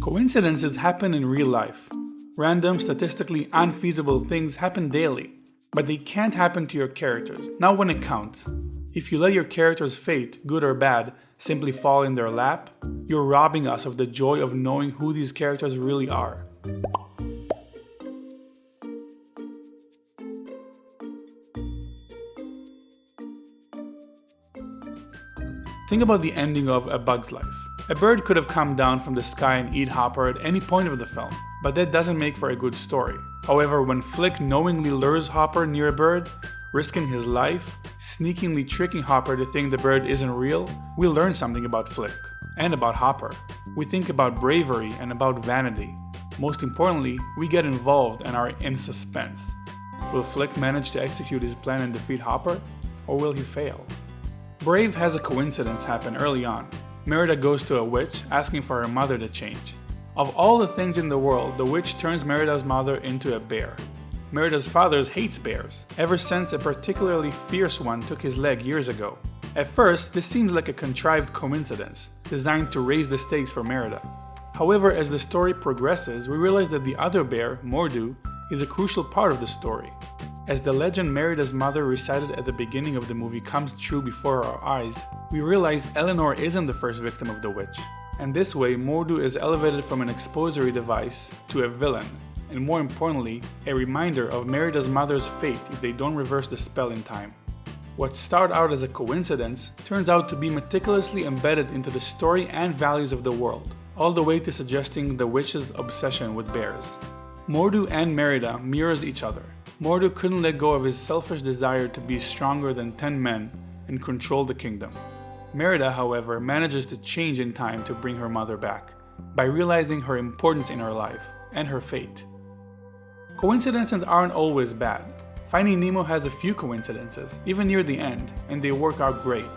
Coincidences happen in real life. Random, statistically unfeasible things happen daily, but they can't happen to your characters, not when it counts. If you let your character's fate, good or bad, simply fall in their lap, you're robbing us of the joy of knowing who these characters really are. Think about the ending of A Bug's Life. A bird could have come down from the sky and eat Hopper at any point of the film, but that doesn't make for a good story. However, when Flick knowingly lures Hopper near a bird, risking his life, sneakingly tricking Hopper to think the bird isn't real, we learn something about Flick, and about Hopper. We think about bravery and about vanity. Most importantly, we get involved and are in suspense. Will Flick manage to execute his plan and defeat Hopper, or will he fail? Brave has a coincidence happen early on. Merida goes to a witch asking for her mother to change. Of all the things in the world, the witch turns Merida's mother into a bear. Merida's father hates bears, ever since a particularly fierce one took his leg years ago. At first, this seems like a contrived coincidence, designed to raise the stakes for Merida. However, as the story progresses, we realize that the other bear, Mordu, is a crucial part of the story. As the legend Merida's mother recited at the beginning of the movie comes true before our eyes, we realize Eleanor isn't the first victim of the witch. And this way, Mordu is elevated from an expository device to a villain, and more importantly, a reminder of Merida's mother's fate if they don't reverse the spell in time. What started out as a coincidence turns out to be meticulously embedded into the story and values of the world, all the way to suggesting the witch's obsession with bears. Mordu and Merida mirrors each other. Mordu couldn't let go of his selfish desire to be stronger than 10 men and control the kingdom. Merida, however, manages to change in time to bring her mother back, by realizing her importance in her life and her fate. Coincidences aren't always bad. Finding Nemo has a few coincidences, even near the end, and they work out great.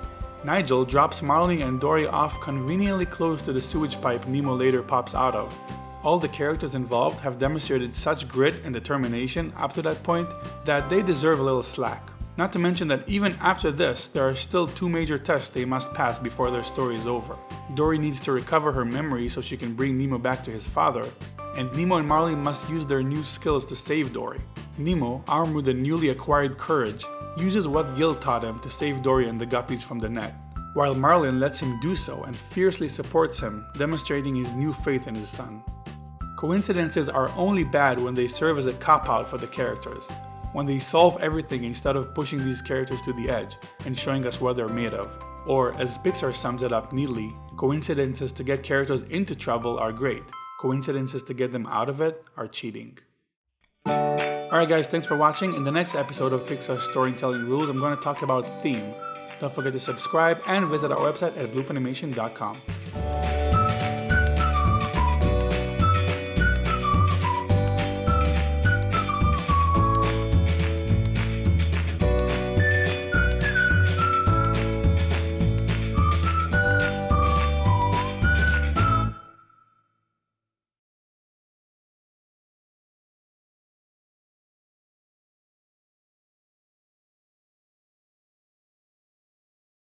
Nigel drops Marley and Dory off conveniently close to the sewage pipe Nemo later pops out of. All the characters involved have demonstrated such grit and determination up to that point that they deserve a little slack. Not to mention that even after this, there are still 2 major tests they must pass before their story is over. Dory needs to recover her memory so she can bring Nemo back to his father, and Nemo and Marley must use their new skills to save Dory. Nemo, armed with the newly acquired courage, uses what Gil taught him to save Dory and the guppies from the net, while Marlin lets him do so and fiercely supports him, demonstrating his new faith in his son. Coincidences are only bad when they serve as a cop-out for the characters, when they solve everything instead of pushing these characters to the edge and showing us what they're made of. Or, as Pixar sums it up neatly, coincidences to get characters into trouble are great, coincidences to get them out of it are cheating. Alright guys, thanks for watching. In the next episode of Pixar Storytelling Rules, I'm going to talk about theme. Don't forget to subscribe and visit our website at bloopanimation.com.